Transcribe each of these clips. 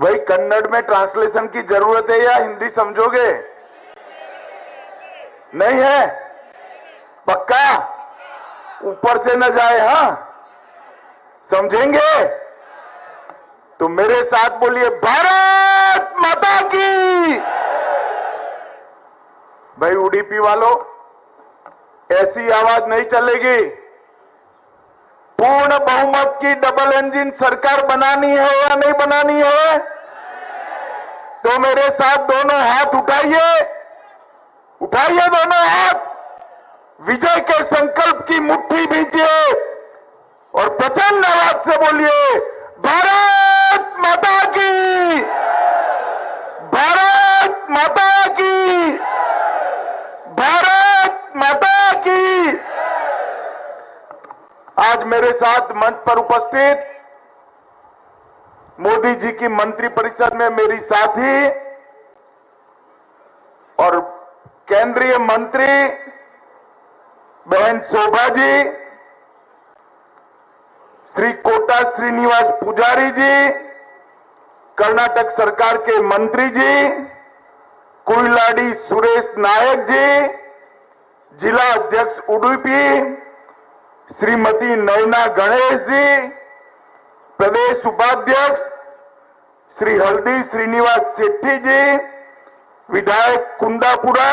भाई कन्नड़ में ट्रांसलेशन की जरूरत है या हिंदी समझोगे? नहीं है? पक्का? ऊपर से न जाए, हाँ? समझेंगे? तो मेरे साथ बोलिए भारत माता की। भाई उडीपी वालों, ऐसी आवाज नहीं चलेगी। पूर्ण बहुमत की डबल इंजन सरकार बनानी है या नहीं बनानी है? तो मेरे साथ दोनों हाथ उठाइए, उठाइए दोनों हाथ, विजय के संकल्प की मुट्ठी भीजिए और प्रचंड आवाज से बोलिए भारत माता की, भारत माता की, भारत माता की। आज मेरे साथ मंच पर उपस्थित मोदी जी की मंत्रिपरिषद में मेरी साथी और केंद्रीय मंत्री बहन शोभा जी, श्री कोटा श्रीनिवास पुजारी जी, कर्नाटक सरकार के मंत्री जी, कुइलाडी सुरेश नायक जी, जिला अध्यक्ष उडुपी श्रीमती नयना गणेश जी, प्रदेश उपाध्यक्ष श्री हल्दी श्रीनिवास शेट्टी जी, विधायक कुंदापुरा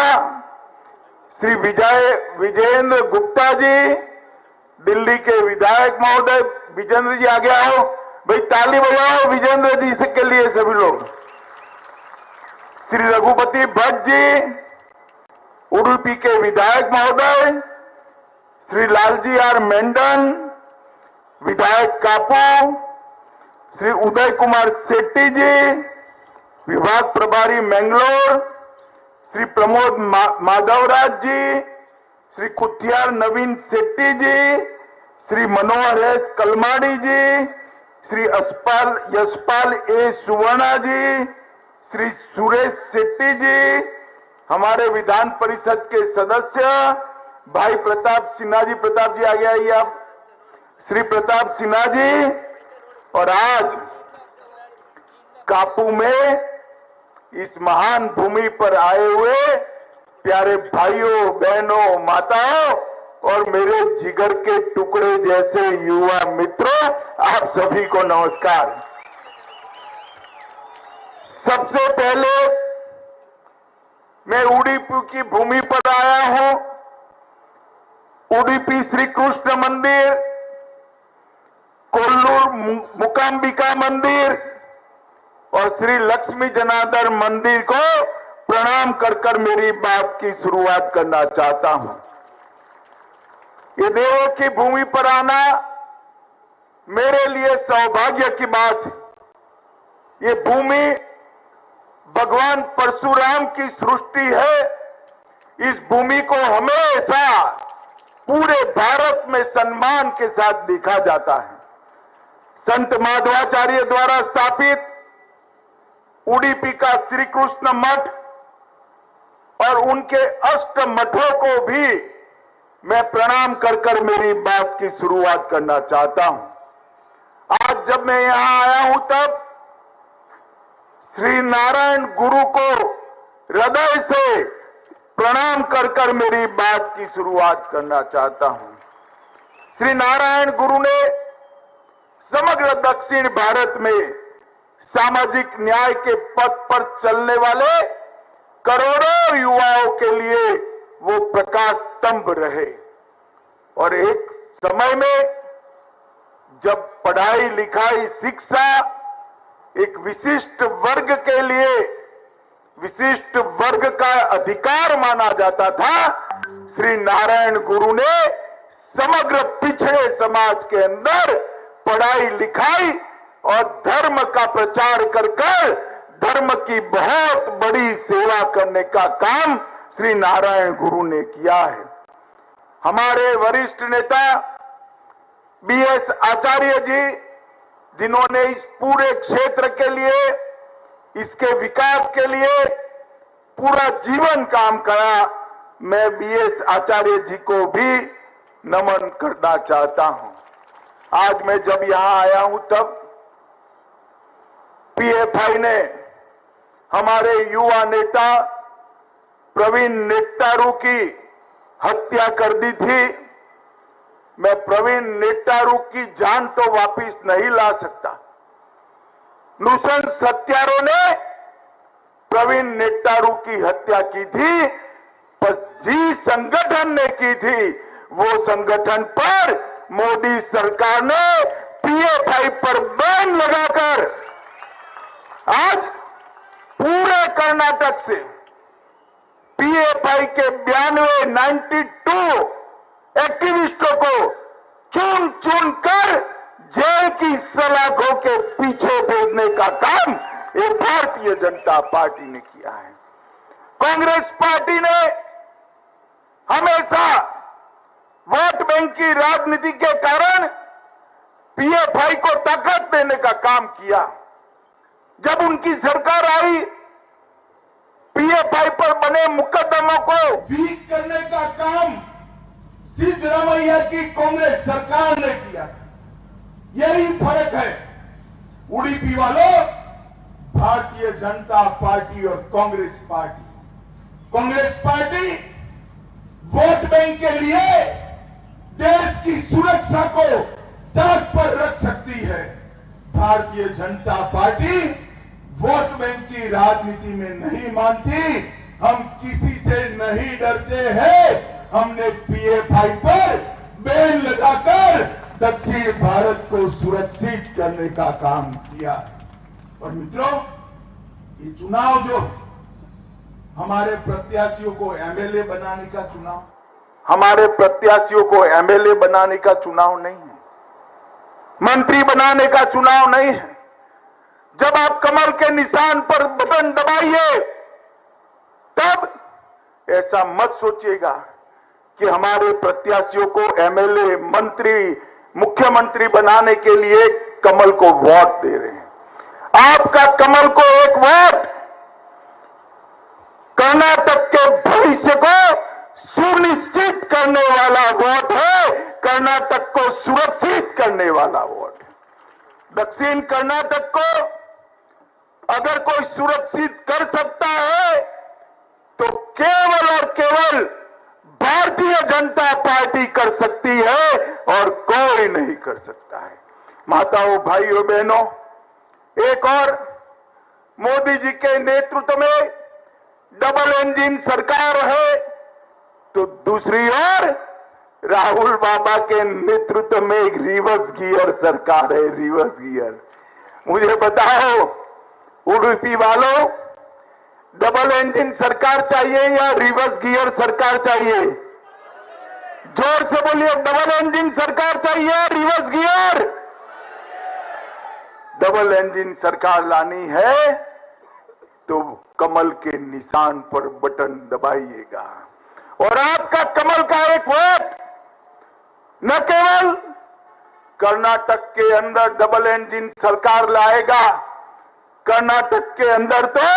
श्री विजेंद्र गुप्ता जी, दिल्ली के विधायक महोदय विजेंद्र जी आगे आओ, भाई ताली बजाओ विजेंद्र जी से के लिए सभी लोग, श्री रघुपति भट्ट जी, उडुपी के विधायक महोदय, श्री लालजी आर मेंडन विधायक कापू, श्री उदय कुमार शेट्टी जी, विभाग प्रभारी मैंगलोर, श्री प्रमोद माधवराज जी, श्री कुथियार नवीन शेट्टी जी, श्री मनोहर एस कलमाड़ी जी, श्री यशपाल ए सुवर्णा जी, श्री सुरेश शेट्टी जी, हमारे विधान परिषद के सदस्य भाई प्रताप सिन्हा जी, प्रताप जी आगे आइए आप, श्री प्रताप सिन्हा जी, और आज कापू में इस महान भूमि पर आए हुए प्यारे भाइयों बहनों माताओं और मेरे जिगर के टुकड़े जैसे युवा मित्रों, आप सभी को नमस्कार। सबसे पहले मैं उडुपी की भूमि पर आया हूं। उडुपी श्री कृष्ण मंदिर, कोल्लूर मुकाम्बिका मंदिर और श्री लक्ष्मी जनार्दन मंदिर को प्रणाम कर मेरी बात की शुरुआत करना चाहता हूं। ये देवों की भूमि पर आना मेरे लिए सौभाग्य की बात है। ये भूमि भगवान परशुराम की सृष्टि है। इस भूमि को हमेशा पूरे भारत में सम्मान के साथ देखा जाता है। संत माधवाचार्य द्वारा स्थापित उडुपी का श्री कृष्ण मठ और उनके अष्ट मठों को भी मैं प्रणाम कर मेरी बात की शुरुआत करना चाहता हूं। आज जब मैं यहां आया हूं तब श्री नारायण गुरु को हृदय से प्रणाम कर मेरी बात की शुरुआत करना चाहता हूं। श्री नारायण गुरु ने समग्र दक्षिण भारत में सामाजिक न्याय के पथ पर चलने वाले करोड़ों युवाओं के लिए वो प्रकाश स्तंभ रहे। और एक समय में जब पढ़ाई लिखाई शिक्षा एक विशिष्ट वर्ग के लिए विशिष्ट वर्ग का अधिकार माना जाता था, श्री नारायण गुरु ने समग्र पिछड़े समाज के अंदर पढ़ाई लिखाई और धर्म का प्रचार कर धर्म की बहुत बड़ी सेवा करने का काम श्री नारायण गुरु ने किया है। हमारे वरिष्ठ नेता बीएस आचार्य जी, जिन्होंने इस पूरे क्षेत्र के लिए, इसके विकास के लिए पूरा जीवन काम करा, मैं बीएस आचार्य जी को भी नमन करना चाहता हूं। आज मैं जब यहां आया हूं तब पीएफआई ने हमारे युवा नेता प्रवीण नेट्टारू की हत्या कर दी थी। मैं प्रवीण नेट्टारू की जान तो वापिस नहीं ला सकता। नृशंस हत्यारों ने प्रवीण नेट्टारू की हत्या की थी, पर जिस संगठन ने की थी वो संगठन पर मोदी सरकार ने पीएफआई पर बैन लगाकर आज पूरे कर्नाटक से पीएफआई के 92 एक्टिविस्टों को चुन चुन कर जेल की सलाखों के पीछे भेजने का काम ये भारतीय जनता पार्टी ने किया है। कांग्रेस पार्टी ने हमेशा वोट बैंक की राजनीति के कारण पीएफआई को ताकत देने का काम किया। जब उनकी सरकार आई, पीएफआई पर बने मुकदमों को वीक करने का काम सिद्धरामैया की कांग्रेस सरकार ने किया। यही फर्क है उडुपी वालों, भारतीय जनता पार्टी और Congress party. Congress party vote bank के लिए देश की सुरक्षा को ताक पर रख सकती है। Bharatiya Janata party vote bank की राजनीति में नहीं मानती। हम किसी से नहीं डरते हैं। हमने पीएफआई पर बैन लगाकर दक्षिण भारत को सुरक्षित करने का काम किया। और मित्रों, ये चुनाव जो हमारे प्रत्याशियों को एमएलए बनाने का चुनाव, हमारे प्रत्याशियों को एमएलए बनाने का चुनाव नहीं है, मंत्री बनाने का चुनाव नहीं है। जब आप कमल के निशान पर बटन दबाइए, तब ऐसा मत सोचिएगा कि हमारे प्रत्याशियों को एमएलए, मंत्री, मुख्यमंत्री बनाने के लिए कमल को वोट दे रहे हैं। आपका कमल को एक वोट कर्नाटक के भविष्य को सुनिश्चित करने वाला वोट है, कर्नाटक को सुरक्षित करने वाला वोट है। दक्षिण कर्नाटक को अगर कोई सुरक्षित कर सकता है तो केवल और केवल भारतीय जनता पार्टी कर सकती है और कोई नहीं कर सकता है। माताओं, भाइयों, बहनों, एक और मोदी जी के नेतृत्व में डबल इंजन सरकार है, तो दूसरी ओर राहुल बाबा के नेतृत्व में एक रिवर्स गियर सरकार है। Reverse gear. मुझे बताओ उडुपी वालों, डबल इंजन सरकार चाहिए या रिवर्स गियर सरकार चाहिए? जोर से बोलिए, डबल इंजन सरकार चाहिए, रिवर्स गियर? डबल इंजन सरकार लानी है तो कमल के निशान पर बटन दबाइएगा। और आपका कमल का एक वोट न केवल कर्नाटक के अंदर डबल इंजन सरकार लाएगा, कर्नाटक के अंदर तो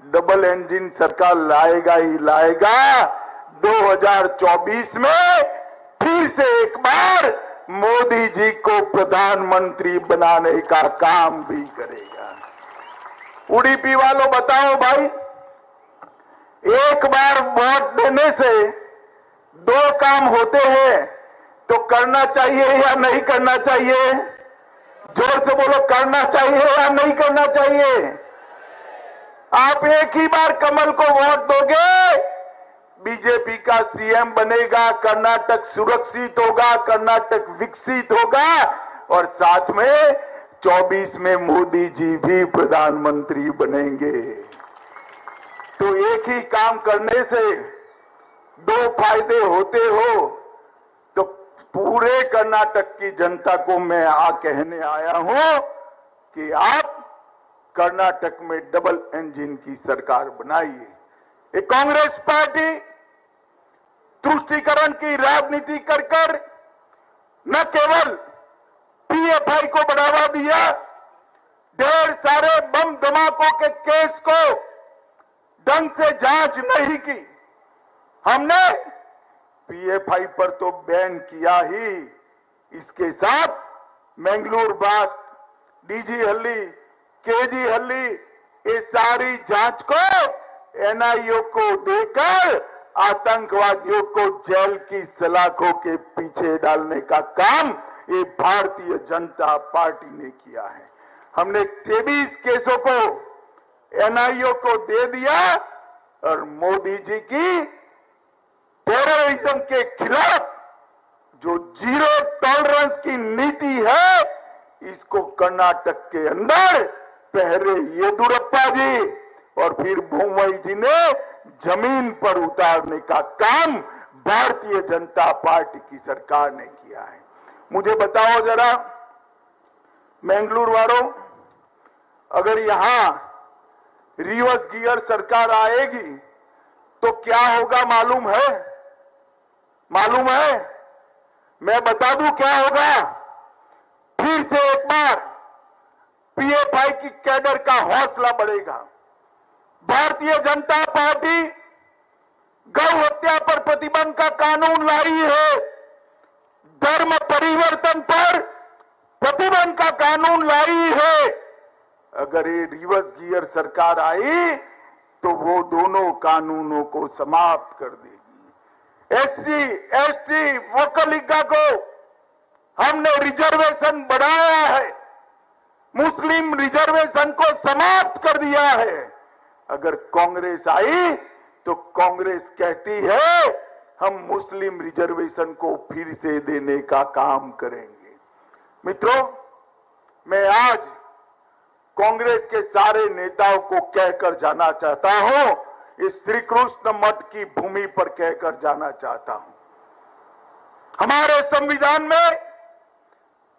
डबल इंजन सरकार लाएगा ही लाएगा। 2024 में फिर से एक बार मोदी जी को प्रधानमंत्री बनाने का काम भी करेगा। उडुपी वालों, बताओ भाई, एक बार वोट देने से दो काम होते हैं, तो करना चाहिए या नहीं करना चाहिए? जोर से बोलो, करना चाहिए या नहीं करना चाहिए? आप एक ही बार कमल को वोट दोगे, बीजेपी का सीएम बनेगा, कर्नाटक सुरक्षित होगा, कर्नाटक विकसित होगा और साथ में 24 में मोदी जी भी प्रधानमंत्री बनेंगे। तो एक ही काम करने से दो फायदे होते हो, तो पूरे कर्नाटक की जनता को मैं कहने आया हूं कि आप कर्नाटक में डबल इंजन की सरकार बनाइए। ये कांग्रेस पार्टी तुष्टीकरण की राजनीति कर कर न केवल पीएफआई को बढ़ावा दिया, ढेर सारे बम धमाकों के केस को ढंग से जांच नहीं की। हमने पीएफआई पर तो बैन किया ही, इसके साथ मैंगलोर ब्लास्ट, डीजी हल्ली, केजी हल्ली, ये सारी जांच को एनआईओ को देकर आतंकवादियों को जेल की सलाखों के पीछे डालने का काम ये भारतीय जनता पार्टी ने किया है। हमने 23 केसों को एनआईओ को दे दिया और मोदी जी की टेररिज्म के खिलाफ जो जीरो टॉलरेंस की नीति है, इसको कर्नाटक के अंदर पहले येदुरप्पा जी और फिर बोम्मई जी ने जमीन पर उतारने का काम भारतीय जनता पार्टी की सरकार ने किया है। मुझे बताओ जरा मैंगलोर वालों, अगर यहां रिवर्स गियर सरकार आएगी तो क्या होगा मालूम है? मालूम है? मैं बता दूं क्या होगा। फिर से एक बार पीएफआई की कैडर का हौसला बढ़ेगा। भारतीय जनता पार्टी गौ हत्या पर प्रतिबंध का कानून लाई है, धर्म परिवर्तन पर प्रतिबंध का कानून लाई है। अगर ये रिवर्स गियर सरकार आई तो वो दोनों कानूनों को समाप्त कर देगी। एससी, एसटी, वोकलिका को हमने रिजर्वेशन बढ़ाया है, मुस्लिम रिजर्वेशन को समाप्त कर दिया है। अगर कांग्रेस आई तो कांग्रेस कहती है हम मुस्लिम रिजर्वेशन को फिर से देने का काम करेंगे। मित्रों, मैं आज कांग्रेस के सारे नेताओं को कहकर जाना चाहता हूं, इस श्री कृष्ण मठ की भूमि पर कहकर जाना चाहता हूं, हमारे संविधान में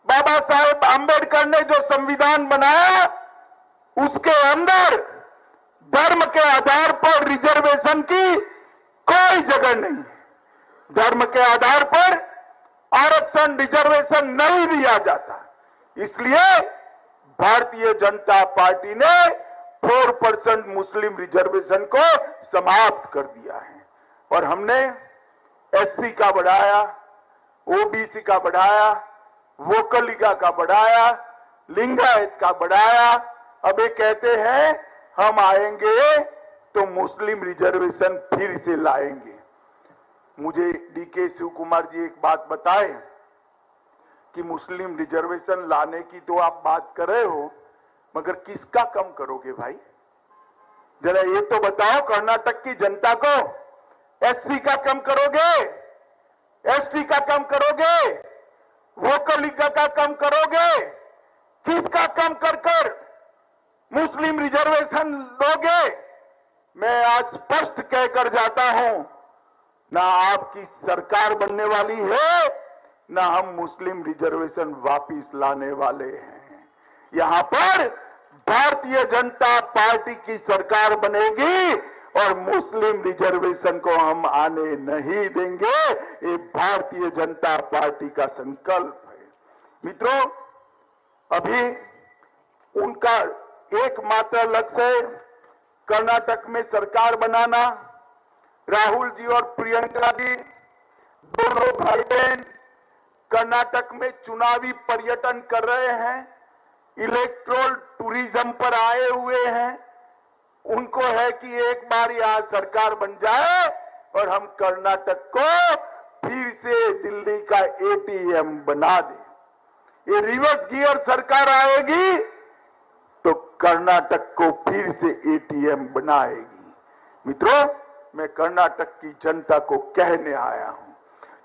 बाबा साहेब आंबेडकर ने जो संविधान बनाया उसके अंदर धर्म के आधार पर रिजर्वेशन की कोई जगह नहीं। धर्म के आधार पर आरक्षण रिजर्वेशन नहीं दिया जाता। इसलिए भारतीय जनता पार्टी ने 4% मुस्लिम रिजर्वेशन को समाप्त कर दिया है और हमने एससी का बढ़ाया, ओबीसी का बढ़ाया, वोकलिका का बढ़ाया, लिंगायत का बढ़ाया। अब ये कहते हैं हम आएंगे तो मुस्लिम रिजर्वेशन फिर से लाएंगे। मुझे डीके शिव कुमार जी एक बात बताए कि मुस्लिम रिजर्वेशन लाने की तो आप बात कर रहे हो, मगर किसका कम करोगे भाई? जरा ये तो बताओ, कर्नाटक की जनता को एससी का कम करोगे, एसटी का कम करोगे, वोकलिका का कम करोगे, किसका कम कर मुस्लिम रिजर्वेशन दोगे? मैं आज स्पष्ट कहकर जाता हूं, ना आपकी सरकार बनने वाली है, ना हम मुस्लिम रिजर्वेशन वापिस लाने वाले हैं। यहां पर भारतीय जनता पार्टी की सरकार बनेगी और मुस्लिम रिजर्वेशन को हम आने नहीं देंगे। ये भारतीय जनता पार्टी का संकल्प है। मित्रों, अभी उनका एकमात्र लक्ष्य है कर्नाटक में सरकार बनाना। राहुल जी और प्रियंका जी दोनों भाई बहन कर्नाटक में चुनावी पर्यटन कर रहे हैं, इलेक्ट्रोल टूरिज्म पर आए हुए हैं। उनको है कि एक बार यहां सरकार बन जाए और हम कर्नाटक को फिर से दिल्ली का एटीएम बना दें। ये रिवर्स गियर सरकार आएगी तो कर्नाटक को फिर से एटीएम बनाएगी। मित्रों, मैं कर्नाटक की जनता को कहने आया हूं,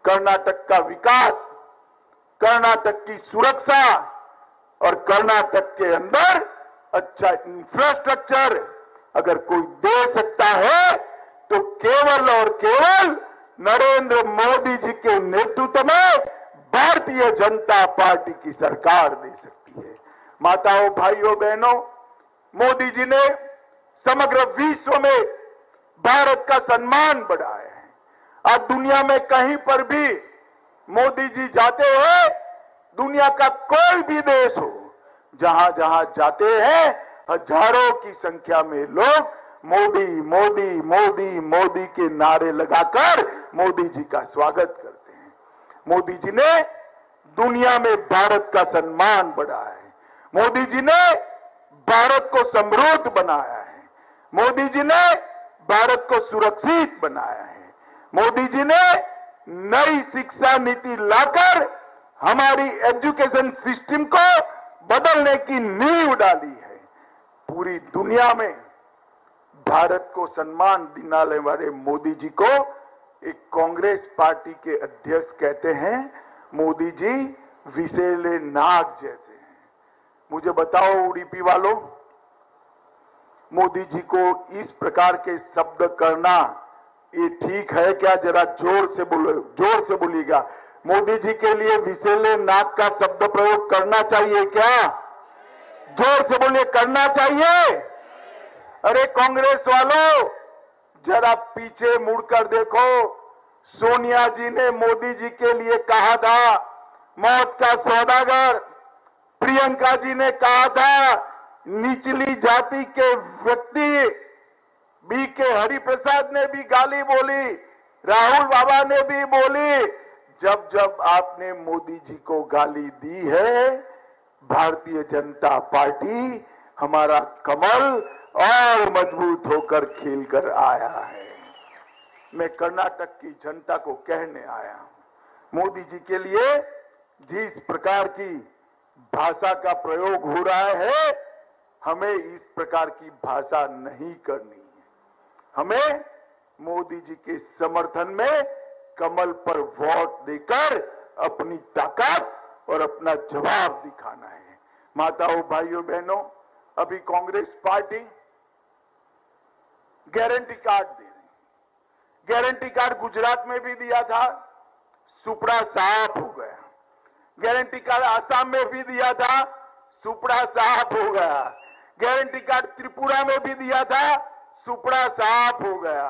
कर्नाटक का विकास, कर्नाटक की सुरक्षा और कर्नाटक के अंदर अच्छा इंफ्रास्ट्रक्चर अगर कोई दे सकता है तो केवल और केवल नरेंद्र मोदी जी के नेतृत्व में भारतीय जनता पार्टी की सरकार दे सकती है। माताओं, भाइयों, बहनों, मोदी जी ने समग्र विश्व में भारत का सम्मान बढ़ाया है। आज दुनिया में कहीं पर भी मोदी जी जाते हैं, दुनिया का कोई भी देश हो, जहां जहां जाते हैं हजारों की संख्या में लोग मोदी मोदी मोदी मोदी के नारे लगाकर मोदी जी का स्वागत करते हैं। मोदी जी ने दुनिया में भारत का सम्मान बढ़ाया है। मोदी जी ने भारत को समृद्ध बनाया है। मोदी जी ने भारत को सुरक्षित बनाया है। मोदी जी ने नई शिक्षा नीति लाकर हमारी एजुकेशन सिस्टम को बदलने की नींव डाली है। पूरी दुनिया में भारत को सम्मान दिलाने वाले मोदी जी को एक कांग्रेस पार्टी के अध्यक्ष कहते हैं, मोदी जी विषैले नाग जैसे हैं। मुझे बताओ उडुपी वालों, मोदी जी को इस प्रकार के शब्द करना ये ठीक है क्या? जरा जोर से बोलो, जोर से बोलिएगा। मोदी जी के लिए विषैले नाग का शब्द प्रयोग करना चाहिए क्या? जोर से बोलिए, करना चाहिए? अरे कांग्रेस वालों, जरा पीछे मुड़कर देखो। सोनिया जी ने मोदी जी के लिए कहा था मौत का सौदागर। प्रियंका जी ने कहा था निचली जाति के व्यक्ति। बीके हरिप्रसाद ने भी गाली बोली, राहुल बाबा ने भी बोली। जब जब आपने मोदी जी को गाली दी है, भारतीय जनता पार्टी हमारा कमल और मजबूत होकर खिल कर आया है। मैं कर्नाटक की जनता को कहने आया हूं, मोदी जी के लिए जिस प्रकार की भाषा का प्रयोग हो रहा है, हमें इस प्रकार की भाषा नहीं करनी है। हमें मोदी जी के समर्थन में कमल पर वोट देकर अपनी ताकत और अपना जवाब दिखाना है। माताओं, भाइयों, बहनों, अभी कांग्रेस पार्टी गारंटी कार्ड दे रही। गारंटी कार्ड गुजरात में भी दिया था, सुपड़ा साफ हो गया। गारंटी कार्ड आसाम में भी दिया था, सुपड़ा साफ हो गया। गारंटी कार्ड त्रिपुरा में भी दिया था, सुपड़ा साफ हो गया।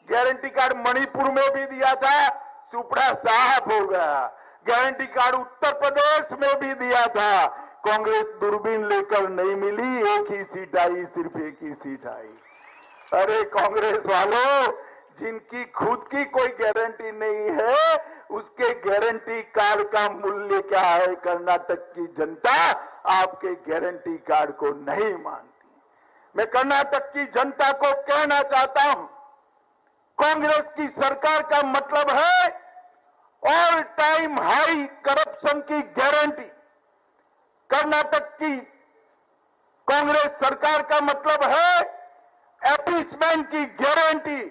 गारंटी कार्ड मणिपुर में भी दिया था, सुपड़ा साफ हो गया। गारंटी कार्ड उत्तर प्रदेश में भी दिया था। कांग्रेस दूरबीन लेकर नहीं मिली, एक ही सीट आई, सिर्फ एक ही सीट आई। अरे कांग्रेस वालों, जिनकी खुद की कोई गारंटी नहीं है, उसके गारंटी कार्ड का मूल्य क्या है? कर्नाटक की जनता आपके गारंटी कार्ड को नहीं मानती। मैं कर्नाटक की जनता को कहना चाहता हूं, कांग्रेस की सरकार का मतलब है ऑल टाइम हाई करप्शन की गारंटी। कर्नाटक की कांग्रेस सरकार का मतलब है एपीसमेंट की गारंटी,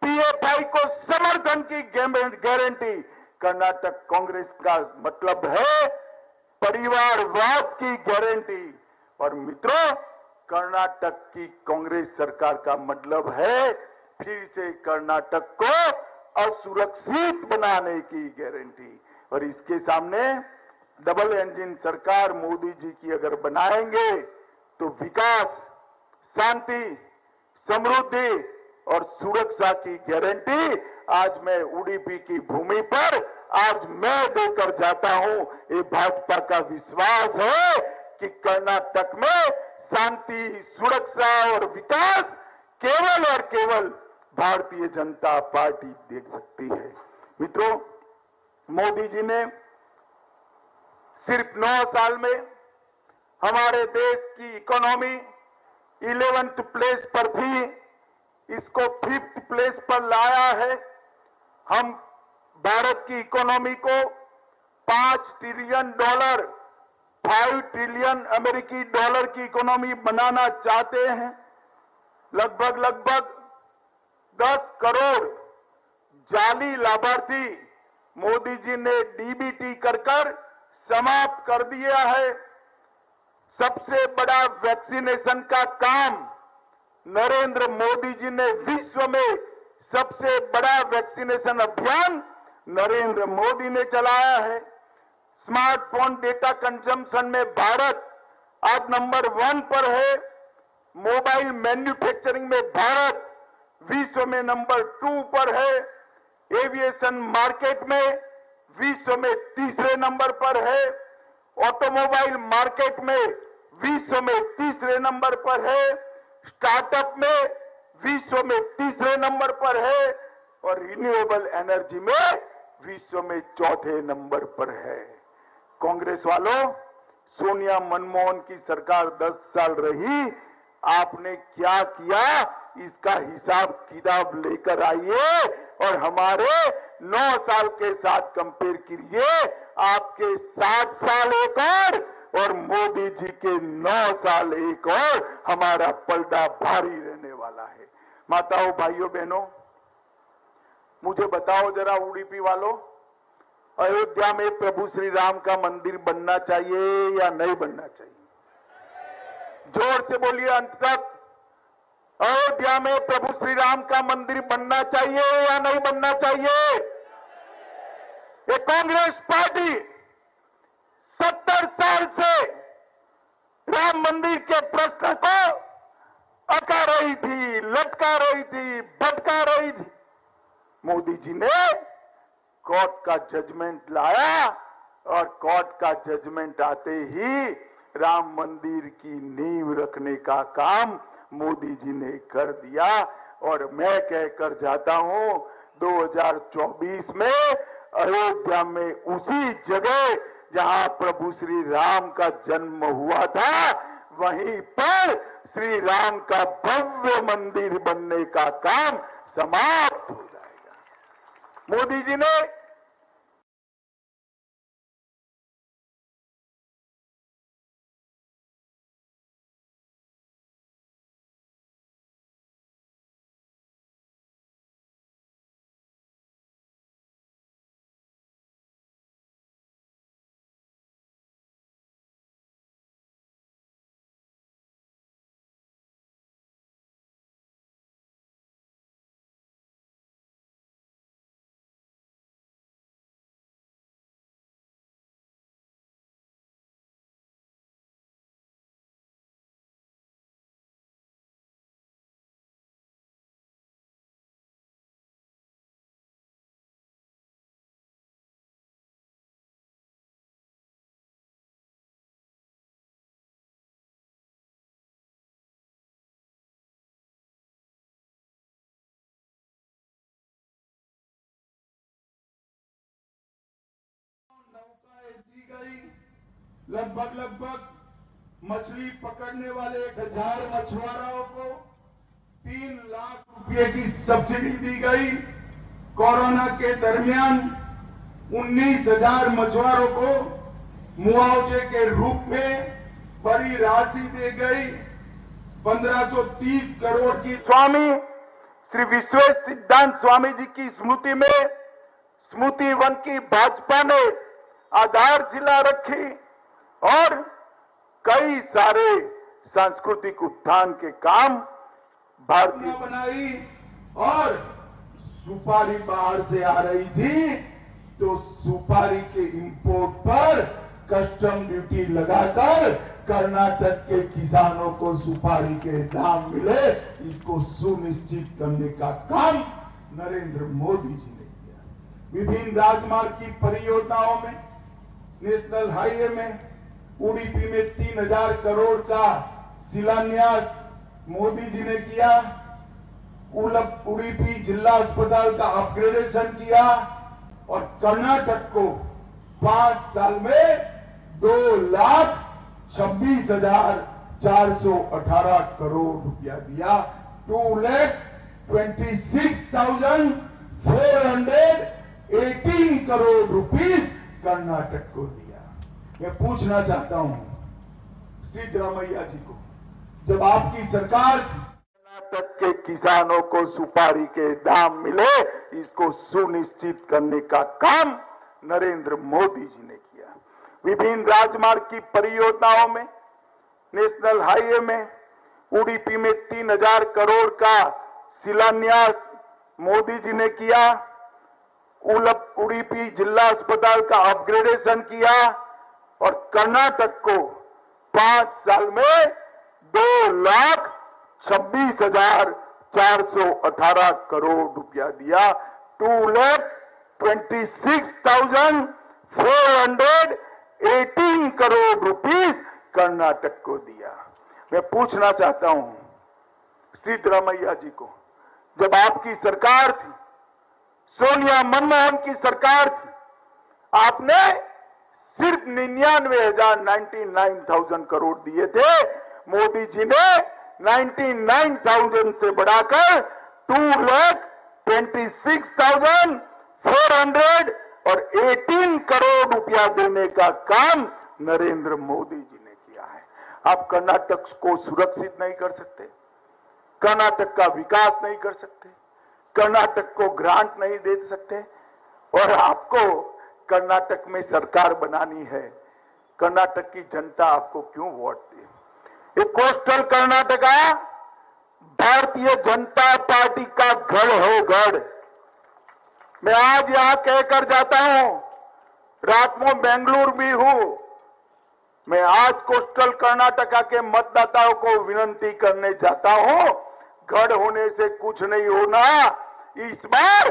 पीएफआई को समर्थन की गारंटी। कर्नाटक कांग्रेस का मतलब है परिवारवाद की गारंटी। और मित्रों, कर्नाटक की कांग्रेस सरकार का मतलब है फिर से कर्नाटक को असुरक्षित बनाने की गारंटी। और इसके सामने डबल इंजन सरकार मोदी जी की अगर बनाएंगे तो विकास, शांति, समृद्धि और सुरक्षा की गारंटी आज मैं उडुपी की भूमि पर आज मैं देकर जाता हूं। ये भाजपा का विश्वास है कि कर्नाटक में शांति, सुरक्षा और विकास केवल और केवल भारतीय जनता पार्टी देख सकती है। मित्रों, मोदी जी ने सिर्फ 9 साल में हमारे देश की इकोनॉमी 11th प्लेस पर थी, इसको 5th प्लेस पर लाया है। हम भारत की इकोनॉमी को $5 ट्रिलियन, 5 ट्रिलियन अमेरिकी डॉलर की इकोनॉमी बनाना चाहते हैं। लगभग 10 करोड़ जाली लाभार्थी मोदी जी ने डीबीटी कर समाप्त कर दिया है। सबसे बड़ा वैक्सीनेशन का काम नरेंद्र मोदी जी ने, विश्व में सबसे बड़ा वैक्सीनेशन अभियान नरेंद्र मोदी ने चलाया है। स्मार्टफोन डेटा कंजम्पशन में भारत आज नंबर 1 पर है। मोबाइल मैन्युफैक्चरिंग में भारत विश्व में नंबर 2 पर है। एविएशन मार्केट में विश्व में 3रे नंबर पर है। ऑटोमोबाइल मार्केट में विश्व में 3रे नंबर पर है। स्टार्टअप में विश्व में 3रे नंबर पर है और रिन्यूएबल एनर्जी में विश्व में 4थे नंबर पर है। कांग्रेस वालों, सोनिया मनमोहन की सरकार 10 साल रही, आपने क्या किया इसका हिसाब किताब लेकर आइए और हमारे 9 साल के साथ कंपेयर कीजिए। आपके 7 साल एक और मोदी जी के 9 साल एक और, हमारा पलड़ा भारी रहने वाला है। माताओं, भाइयों, बहनों, मुझे बताओ जरा उडुपी वालों, अयोध्या में प्रभु श्री राम का मंदिर बनना चाहिए या नहीं बनना चाहिए? जोर से बोलिए अंत तक। अयोध्या में प्रभु श्री राम का मंदिर बनना चाहिए या नहीं बनना चाहिए? ये कांग्रेस पार्टी 70 साल से राम मंदिर के प्रश्न को अका रही थी, लटका रही थी, भटका रही थी। मोदी जी ने कोर्ट का जजमेंट लाया और कोर्ट का जजमेंट आते ही राम मंदिर की नींव रखने का काम मोदी जी ने कर दिया। और मैं कहकर जाता हूं 2024 में अयोध्या में उसी जगह जहां प्रभु श्री राम का जन्म हुआ था, वहीं पर श्री राम का भव्य मंदिर बनने का काम समाप्त हो जाएगा। मोदी जी ने नौकाएं दी गई, लगभग मछली पकड़ने वाले 1000 मछुआरों को 3 लाख रुपए की सब्सिडी दी गई। कोरोना के दरमियान 19,000 मछुआरों को मुआवजे के रूप में बड़ी राशि दी गई। 1530 करोड़ की स्वामी श्री विश्वेश सिद्धांत स्वामी जी की स्मृति में स्मृति वन की भाजपा ने आधारशिला रखी और कई सारे सांस्कृतिक उत्थान के काम भारतीय बनाई। और सुपारी बाहर से आ रही थी तो सुपारी के इंपोर्ट पर कस्टम ड्यूटी लगाकर कर्नाटक के किसानों को सुपारी के दाम मिले, इसको सुनिश्चित करने का काम नरेंद्र मोदी जी ने किया। विभिन्न राजमार्ग की परियोजनाओं में, नेशनल हाईवे में उडुपी में 3000 करोड़ का शिलान्यास मोदी जी ने किया। उडुपी जिला अस्पताल का अपग्रेडेशन किया और कर्नाटक को 5 साल में 2,26,418 करोड़ रुपया दिया। 2,26,418 करोड़ रुपीस कर्नाटक को दिया। मैं पूछना चाहता हूं सिद्धरामैया जी को, जब आपकी सरकार कर्नाटक के किसानों को सुपारी के दाम मिले, इसको सुनिश्चित करने का काम नरेंद्र मोदी जी ने किया। विभिन्न राजमार्ग की परियोजनाओं में, नेशनल हाईवे में उडुपी में 3000 करोड़ का शिलान्यास मोदी जी ने किया। उडुपी जिला अस्पताल का अपग्रेडेशन किया और कर्नाटक को 5 साल में 2,26,418 करोड़ रुपया दिया। 2,26,418 करोड़ रुपीस कर्नाटक को दिया। मैं पूछना चाहता हूं सिद्धरामैया जी को, जब आपकी सरकार थी, सोनिया मनमोहन की सरकार थी, आपने सिर्फ 99,000 करोड़ दिए थे, मोदी जी ने 99,000 से बढ़ाकर 2,26,400 और 18 करोड़ रुपया देने का काम नरेंद्र मोदी जी ने किया है। आप कर्नाटक को सुरक्षित नहीं कर सकते, कर्नाटक का विकास नहीं कर सकते, कर्नाटक को ग्रांट नहीं दे सकते, और आपको कर्नाटक में सरकार बनानी है। कर्नाटक की जनता आपको क्यों वोट दे? ये कोस्टल कर्नाटका भारतीय जनता पार्टी का गढ़ हो, गढ़। मैं आज यहां कहकर जाता हूं, रात में बेंगलुरु भी हूं। मैं आज कोस्टल कर्नाटका के मतदाताओं को विनती करने जाता हूं, गढ़ होने से कुछ नहीं होना। इस बार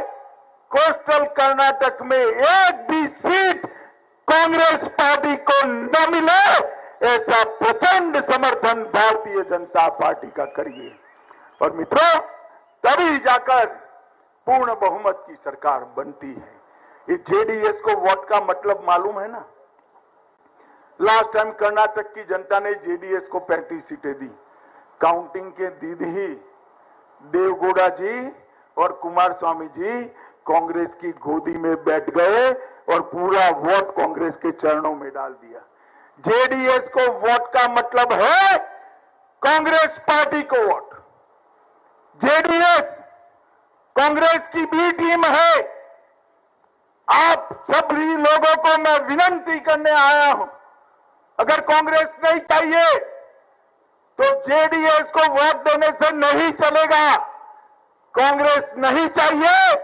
कोस्टल कर्नाटक में एक भी सीट कांग्रेस पार्टी को न मिले, ऐसा प्रचंड समर्थन भारतीय जनता पार्टी का करिए। और मित्रों, तभी जाकर पूर्ण बहुमत की सरकार बनती है। ये जेडीएस को वोट का मतलब मालूम है ना? लास्ट टाइम कर्नाटक की जनता ने जेडीएस को 35 सीटें दी। काउंटिंग के दिन ही देवगौड़ा जी और कुमार स्वामी जी कांग्रेस की गोदी में बैठ गए और पूरा वोट कांग्रेस के चरणों में डाल दिया। जेडीएस को वोट का मतलब है कांग्रेस पार्टी को वोट। जेडीएस कांग्रेस की बी टीम है। आप सभी लोगों को मैं विनती करने आया हूं, अगर कांग्रेस नहीं चाहिए तो जेडीएस को वोट देने से नहीं चलेगा। कांग्रेस नहीं चाहिए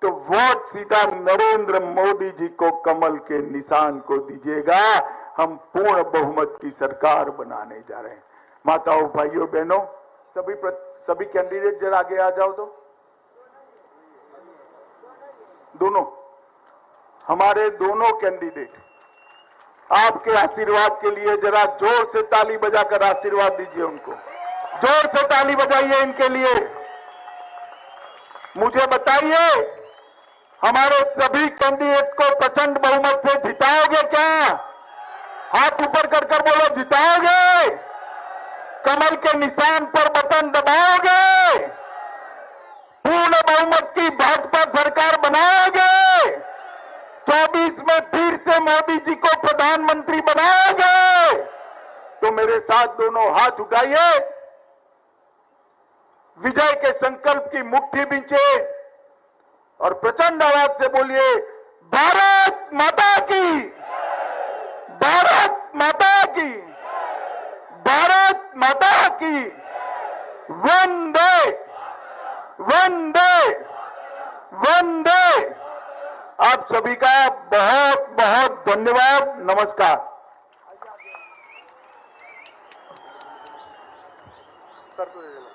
तो वोट सीधा नरेंद्र मोदी जी को कमल के निशान को दीजिएगा। हम पूर्ण बहुमत की सरकार बनाने जा रहे हैं। माताओं, भाइयों, बहनों, सभी कैंडिडेट जरा आगे आ जाओ। तो दोनों, हमारे दोनों कैंडिडेट आपके आशीर्वाद के लिए जरा जोर से ताली बजाकर आशीर्वाद दीजिए उनको। जोर से ताली बजाइए इनके लिए। मुझे बताइए, हमारे सभी कैंडिडेट को प्रचंड बहुमत से जिताओगे क्या? हाथ ऊपर कर कर बोलो, जिताओगे? कमल के निशान पर बटन दबाओगे? पूर्ण बहुमत की भाजपा सरकार बनाओगे? 24 में फिर से मोदी जी को प्रधानमंत्री बनाओगे? तो मेरे साथ दोनों हाथ उठाइए, विजय के संकल्प की मुट्ठी बींचे और प्रचंड आवाज से बोलिए, भारत माता की, भारत माता की, भारत माता की, वंदे वंदे वंदे। आप सभी का बहुत बहुत धन्यवाद। नमस्कार। सर को दे देना।